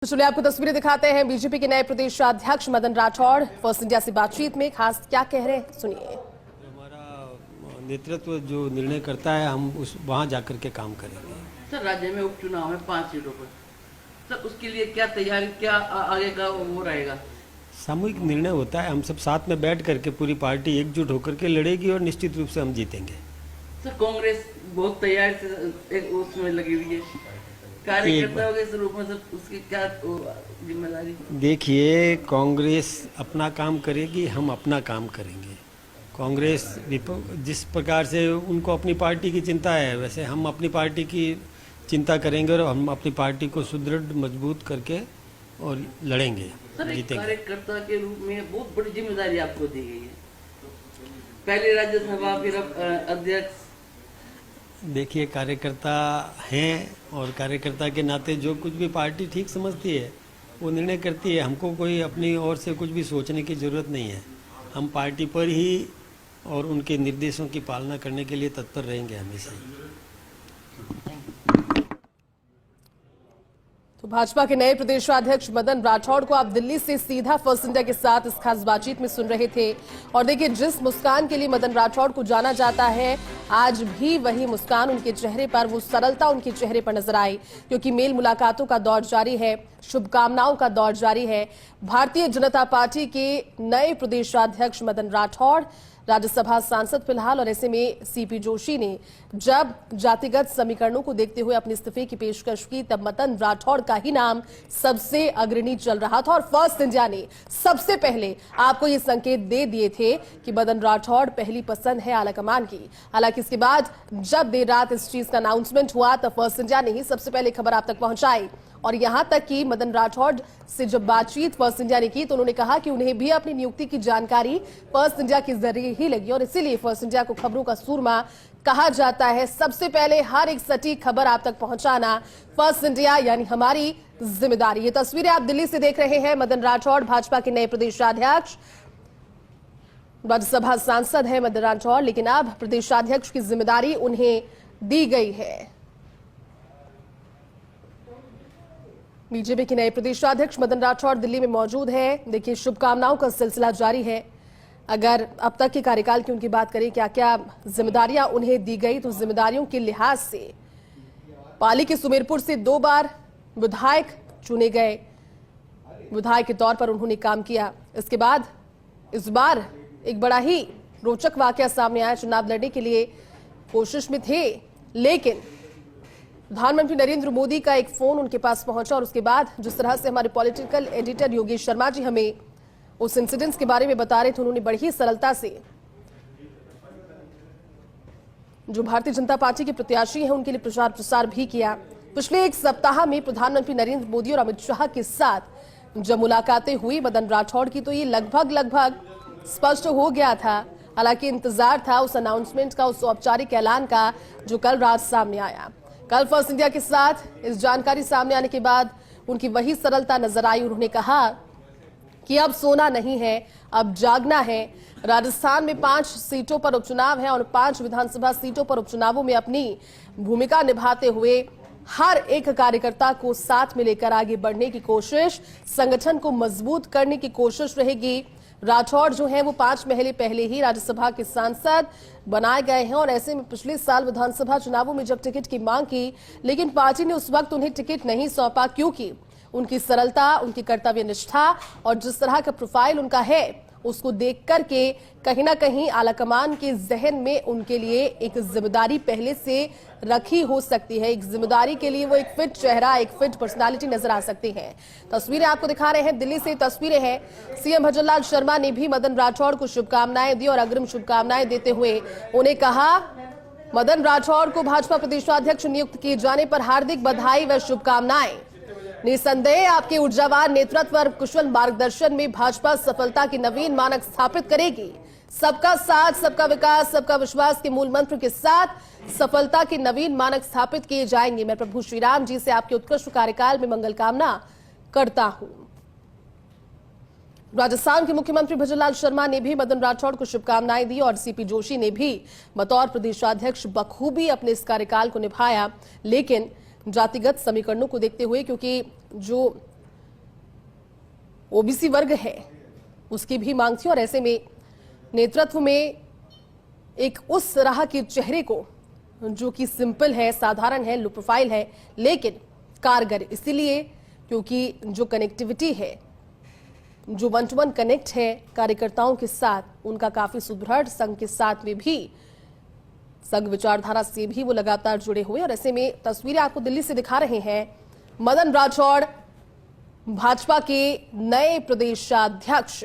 तो चलिए आपको तस्वीरें दिखाते हैं। बीजेपी के नए प्रदेशाध्यक्ष मदन राठौड़ फर्स्ट इंडिया से बातचीत में खास क्या कह रहे हैं, सुनिए। हमारा नेतृत्व जो निर्णय करता है हम उस वहाँ जाकर के काम करेंगे। सर, राज्य में उपचुनाव है 5 सीटों पर, सर उसके लिए क्या तैयारी, क्या आगे का वो रहेगा? सामूहिक निर्णय होता है, हम सब साथ में बैठ करके पूरी पार्टी एकजुट होकर के लड़ेगी और निश्चित रूप से हम जीतेंगे। सर, कांग्रेस बहुत तैयारी से एक उसमें लगी हुई है, कार्यकर्ताओं के रूप में सर उसकी क्या जिम्मेदारी? देखिए, कांग्रेस अपना काम करेगी, हम अपना काम करेंगे। कांग्रेस जिस प्रकार से उनको अपनी पार्टी की चिंता है, वैसे हम अपनी पार्टी की चिंता करेंगे और हम अपनी पार्टी को सुदृढ़ मजबूत करके और लड़ेंगे, जीतेंगे। कार्यकर्ता के रूप में बहुत बड़ी जिम्मेदारी आपको दी गई है, पहले राज्यसभा फिर अध्यक्ष। देखिए, कार्यकर्ता हैं और कार्यकर्ता के नाते जो कुछ भी पार्टी ठीक समझती है वो निर्णय करती है। हमको कोई अपनी ओर से कुछ भी सोचने की ज़रूरत नहीं है। हम पार्टी पर ही और उनके निर्देशों की पालना करने के लिए तत्पर रहेंगे हमेशा। तो भाजपा के नए प्रदेशाध्यक्ष मदन राठौड़ को आप दिल्ली से सीधा फर्स्ट इंडिया के साथ इस खास बातचीत में सुन रहे थे। और देखिए, जिस मुस्कान के लिए मदन राठौड़ को जाना जाता है, आज भी वही मुस्कान उनके चेहरे पर, वो सरलता उनके चेहरे पर नजर आई, क्योंकि मेल मुलाकातों का दौर जारी है, शुभकामनाओं का दौर जारी है। भारतीय जनता पार्टी के नए प्रदेशाध्यक्ष मदन राठौड़ राज्यसभा सांसद फिलहाल, और ऐसे में सीपी जोशी ने जब जातिगत समीकरणों को देखते हुए अपने इस्तीफे की पेशकश की, तब मदन राठौड़ का ही नाम सबसे अग्रणी चल रहा था। और फर्स्ट इंडिया ने सबसे पहले आपको ये संकेत दे दिए थे कि मदन राठौड़ पहली पसंद है आलाकमान की। हालांकि इसके बाद जब देर रात इस चीज का अनाउंसमेंट हुआ, तब फर्स्ट इंडिया ने ही सबसे पहले खबर आप तक पहुंचाई। और यहां तक कि मदन राठौड़ से जब बातचीत फर्स्ट इंडिया ने की, तो उन्होंने कहा कि उन्हें भी अपनी नियुक्ति की जानकारी फर्स्ट इंडिया के जरिए ही लगी, और इसीलिए फर्स्ट इंडिया को खबरों का सूरमा कहा जाता है। सबसे पहले हर एक सटीक खबर आप तक पहुंचाना फर्स्ट इंडिया यानी हमारी जिम्मेदारी। ये तस्वीरें आप दिल्ली से देख रहे हैं। मदन राठौड़ भाजपा के नए प्रदेशाध्यक्ष, राज्यसभा सांसद है मदन राठौड़, लेकिन अब प्रदेशाध्यक्ष की जिम्मेदारी उन्हें दी गई है। बीजेपी के नए प्रदेशाध्यक्ष मदन राठौड़ दिल्ली में मौजूद हैं। देखिए, शुभकामनाओं का सिलसिला जारी है। अगर अब तक के कार्यकाल की उनकी बात करें, क्या क्या जिम्मेदारियां उन्हें दी गई, तो जिम्मेदारियों के लिहाज से पाली के सुमेरपुर से 2 बार विधायक चुने गए, विधायक के तौर पर उन्होंने काम किया। इसके बाद इस बार एक बड़ा ही रोचक वाकया सामने आया। चुनाव लड़ने के लिए कोशिश में थे, लेकिन प्रधानमंत्री नरेंद्र मोदी का एक फोन उनके पास पहुंचा, और उसके बाद जिस तरह से हमारे पॉलिटिकल एडिटर योगेश शर्मा जी हमें उस इंसिडेंट्स के बारे में बता रहे थे, उन्होंने बड़ी ही सरलता से जो भारतीय जनता पार्टी के प्रत्याशी हैं उनके लिए प्रचार प्रसार भी किया। पिछले 1 सप्ताह में प्रधानमंत्री नरेंद्र मोदी और अमित शाह के साथ जब मुलाकातें हुई मदन राठौड़ की, तो ये लगभग स्पष्ट हो गया था। हालांकि इंतजार था उस अनाउंसमेंट का, उस औपचारिक ऐलान का जो कल रात सामने आया। कल फर्स्ट इंडिया के साथ इस जानकारी सामने आने के बाद उनकी वही सरलता नजर आई। उन्होंने कहा कि अब सोना नहीं है, अब जागना है। राजस्थान में 5 सीटों पर उपचुनाव है और 5 विधानसभा सीटों पर उपचुनावों में अपनी भूमिका निभाते हुए हर एक कार्यकर्ता को साथ में लेकर आगे बढ़ने की कोशिश, संगठन को मजबूत करने की कोशिश रहेगी। राठौड़ जो है वो 5 महीने पहले ही राज्यसभा के सांसद बनाए गए हैं, और ऐसे में पिछले साल विधानसभा चुनावों में जब टिकट की मांग की, लेकिन पार्टी ने उस वक्त उन्हें टिकट नहीं सौंपा, क्योंकि उनकी सरलता, उनकी कर्तव्य निष्ठा और जिस तरह का प्रोफाइल उनका है, उसको देख करके कहीं ना कहीं आलाकमान के जहन में उनके लिए एक जिम्मेदारी पहले से रखी हो सकती है। एक जिम्मेदारी के लिए वो एक फिट चेहरा, एक फिट पर्सनालिटी नजर आ सकती हैं। तस्वीरें आपको दिखा रहे हैं, दिल्ली से तस्वीरें हैं। सीएम भजनलाल शर्मा ने भी मदन राठौड़ को शुभकामनाएं दी और अग्रिम शुभकामनाएं देते हुए उन्हें कहा, मदन राठौड़ को भाजपा प्रदेशाध्यक्ष नियुक्त किए जाने पर हार्दिक बधाई व शुभकामनाएं। निसंदेह आपके ऊर्जावान नेतृत्व और कुशल मार्गदर्शन में भाजपा सफलता के नवीन मानक स्थापित करेगी। सबका साथ, सबका विकास, सबका विश्वास के मूल मंत्र के साथ सफलता के नवीन मानक स्थापित किए जाएंगे। मैं प्रभु श्री राम जी से आपके उत्कृष्ट कार्यकाल में मंगल कामना करता हूं। राजस्थान के मुख्यमंत्री भजनलाल शर्मा ने भी मदन राठौड़ को शुभकामनाएं दी, और सीपी जोशी ने भी बतौर प्रदेशाध्यक्ष बखूबी अपने इस कार्यकाल को निभाया। लेकिन जातिगत समीकरणों को देखते हुए, क्योंकि जो ओबीसी वर्ग है उसकी भी मांग थी और ऐसे में नेतृत्व में एक उस तरह के चेहरे को जो कि सिंपल है, साधारण है, लो प्रोफाइल है, लेकिन कारगर इसीलिए क्योंकि जो कनेक्टिविटी है, जो वन टू वन कनेक्ट है कार्यकर्ताओं के साथ, उनका काफी सुदृढ़, संघ के साथ में भी, संघ विचारधारा से भी वो लगातार जुड़े हुए। और ऐसे में तस्वीरें आपको दिल्ली से दिखा रहे हैं मदन राठौड़, भाजपा के नए प्रदेशाध्यक्ष।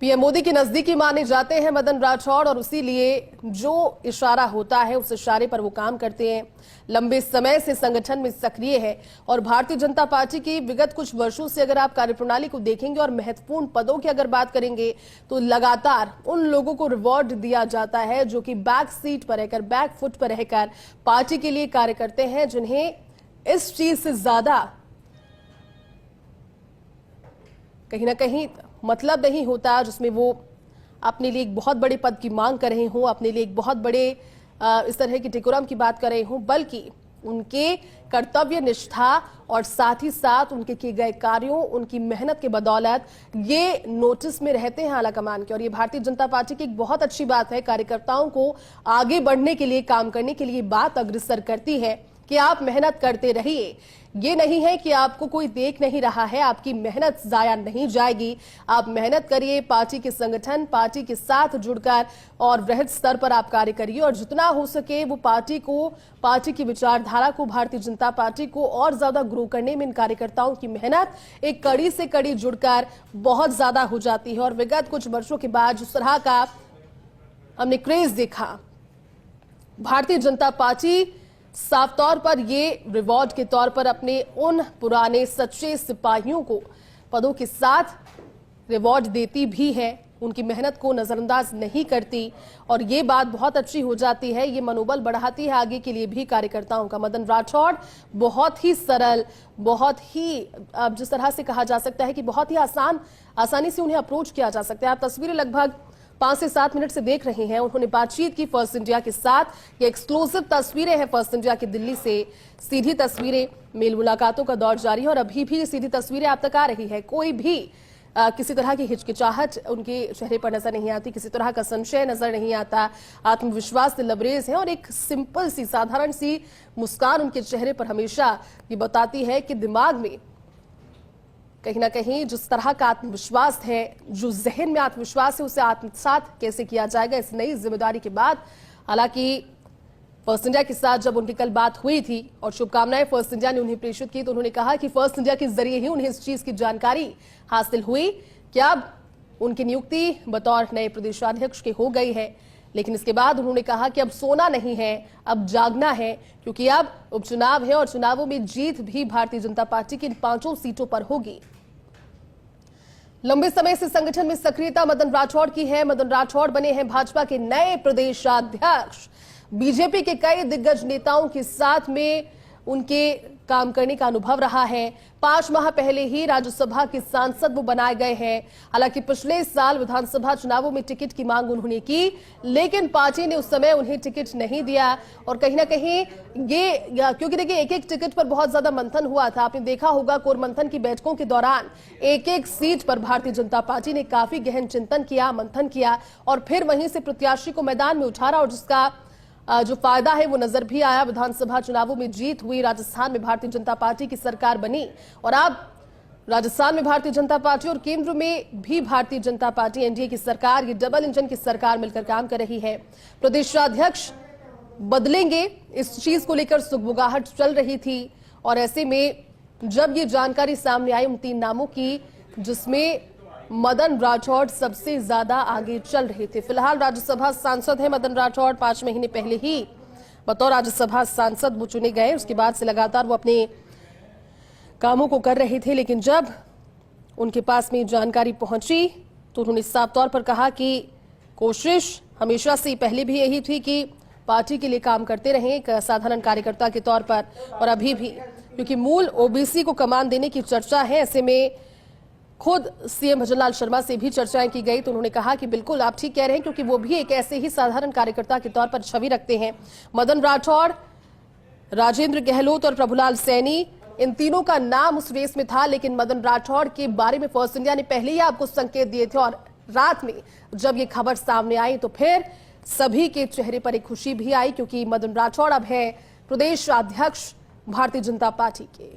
पीएम मोदी के नजदीकी माने जाते हैं मदन राठौड़ और इसीलिए जो इशारा होता है उस इशारे पर वो काम करते हैं। लंबे समय से संगठन में सक्रिय है और भारतीय जनता पार्टी की विगत कुछ वर्षों से अगर आप कार्यप्रणाली को देखेंगे और महत्वपूर्ण पदों की अगर बात करेंगे तो लगातार उन लोगों को रिवॉर्ड दिया जाता है जो कि बैक सीट पर रहकर, बैक फुट पर रहकर पार्टी के लिए कार्य करते हैं, जिन्हें इस चीज से ज्यादा कहीं ना कहीं मतलब नहीं होता जिसमें वो अपने लिए एक बहुत बड़े पद की मांग कर रहे हों, अपने लिए एक बहुत बड़े इस तरह की टिकोरम की बात कर रहे हों, बल्कि उनके कर्तव्य निष्ठा और साथ ही साथ उनके किए गए कार्यों, उनकी मेहनत के बदौलत ये नोटिस में रहते हैं आलाकमान के। और ये भारतीय जनता पार्टी की एक बहुत अच्छी बात है, कार्यकर्ताओं को आगे बढ़ने के लिए, काम करने के लिए बात अग्रसर करती है कि आप मेहनत करते रहिए। ये नहीं है कि आपको कोई देख नहीं रहा है, आपकी मेहनत जाया नहीं जाएगी, आप मेहनत करिए, पार्टी के संगठन, पार्टी के साथ जुड़कर और वृहद स्तर पर आप कार्य करिए और जितना हो सके वो पार्टी को, पार्टी की विचारधारा को, भारतीय जनता पार्टी को और ज्यादा ग्रो करने में इन कार्यकर्ताओं की मेहनत एक कड़ी से कड़ी जुड़कर बहुत ज्यादा हो जाती है। और विगत कुछ वर्षों के बाद जिस तरह का हमने क्रेज देखा, भारतीय जनता पार्टी साफ तौर पर ये रिवॉर्ड के तौर पर अपने उन पुराने सच्चे सिपाहियों को पदों के साथ रिवॉर्ड देती भी है, उनकी मेहनत को नजरअंदाज नहीं करती और ये बात बहुत अच्छी हो जाती है, ये मनोबल बढ़ाती है आगे के लिए भी कार्यकर्ताओं का। मदन राठौड़ बहुत ही सरल, बहुत ही अब जिस तरह से कहा जा सकता है कि बहुत ही आसानी से उन्हें अप्रोच किया जा सकता है। आप तस्वीरें लगभग 5 से 7 मिनट से देख रहे हैं। उन्होंने बातचीत की फर्स्ट इंडिया के साथ, ये एक्सक्लूसिव तस्वीरें हैं फर्स्ट इंडिया की दिल्ली से, सीधी तस्वीरें, मेल मुलाकातों का दौर जारी है और अभी भी सीधी तस्वीरें आप तक आ रही है। कोई भी किसी तरह की हिचकिचाहट उनके चेहरे पर नजर नहीं आती, किसी तरह का संशय नजर नहीं आता, आत्मविश्वास से लबरेज है और एक सिंपल सी, साधारण सी मुस्कान उनके चेहरे पर हमेशा ये बताती है कि दिमाग में कहीं ना कहीं जिस तरह का आत्मविश्वास है, जो जहन में आत्मविश्वास है, उसे आत्मसात कैसे किया जाएगा इस नई जिम्मेदारी के बाद। हालांकि फर्स्ट इंडिया के साथ जब उनकी कल बात हुई थी और शुभकामनाएं फर्स्ट इंडिया ने उन्हें प्रेषित की तो उन्होंने कहा कि फर्स्ट इंडिया के जरिए ही उन्हें इस चीज की जानकारी हासिल हुई कि अब उनकी नियुक्ति बतौर नए प्रदेशाध्यक्ष के हो गई है। लेकिन इसके बाद उन्होंने कहा कि अब सोना नहीं है, अब जागना है, क्योंकि अब उपचुनाव है और चुनावों में जीत भी भारतीय जनता पार्टी की इन 5 सीटों पर होगी। लंबे समय से संगठन में सक्रियता मदन राठौड़ की है। मदन राठौड़ बने हैं भाजपा के नए प्रदेशाध्यक्ष। बीजेपी के कई दिग्गज नेताओं के साथ में उनके काम करने का अनुभव रहा है। 5 माह पहले ही राज्यसभा के सांसद वो बनाए गए हैं। हालांकि पिछले साल विधानसभा चुनावों में टिकट की मांग उन्होंने की, लेकिन पार्टी ने उस समय उन्हें टिकट नहीं दिया और कहीं ना कहीं ये, क्योंकि देखिए एक एक टिकट पर बहुत ज्यादा मंथन हुआ था। आपने देखा होगा कोर मंथन की बैठकों के दौरान एक एक सीट पर भारतीय जनता पार्टी ने काफी गहन चिंतन किया, मंथन किया और फिर वहीं से प्रत्याशी को मैदान में उतारा और जिसका जो फायदा है वो नजर भी आया। विधानसभा चुनावों में जीत हुई, राजस्थान में भारतीय जनता पार्टी की सरकार बनी और अब राजस्थान में भारतीय जनता पार्टी और केंद्र में भी भारतीय जनता पार्टी, एनडीए की सरकार, ये डबल इंजन की सरकार मिलकर काम कर रही है। प्रदेशाध्यक्ष बदलेंगे, इस चीज को लेकर सुगबुगाहट चल रही थी और ऐसे में जब ये जानकारी सामने आई उन 3 नामों की, जिसमें मदन राठौड़ सबसे ज्यादा आगे चल रहे थे। फिलहाल राज्यसभा सांसद हैं मदन राठौड़। 5 महीने पहले ही बतौर राज्यसभा सांसद वो चुने गए, उसके बाद से लगातार वो अपने कामों को कर रहे थे। लेकिन जब उनके पास में जानकारी पहुंची तो उन्होंने साफ तौर पर कहा कि कोशिश हमेशा से पहले भी यही थी कि पार्टी के लिए काम करते रहें एक साधारण कार्यकर्ता के तौर पर और अभी भी, क्योंकि मूल ओबीसी को कमान देने की चर्चा है। ऐसे में खुद सीएम भजनलाल शर्मा से भी चर्चाएं की गई तो उन्होंने कहा कि बिल्कुल आप ठीक कह रहे हैं, क्योंकि वो भी एक ऐसे ही साधारण कार्यकर्ता के तौर पर छवि रखते हैं। मदन राठौड़, राजेंद्र गहलोत और प्रभुलाल सैनी इन तीनों का नाम उस रेस में था, लेकिन मदन राठौड़ के बारे में फर्स्ट इंडिया ने पहले ही आपको संकेत दिए थे और रात में जब ये खबर सामने आई तो फिर सभी के चेहरे पर एक खुशी भी आई, क्योंकि मदन राठौड़ अब है प्रदेश अध्यक्ष भारतीय जनता पार्टी के।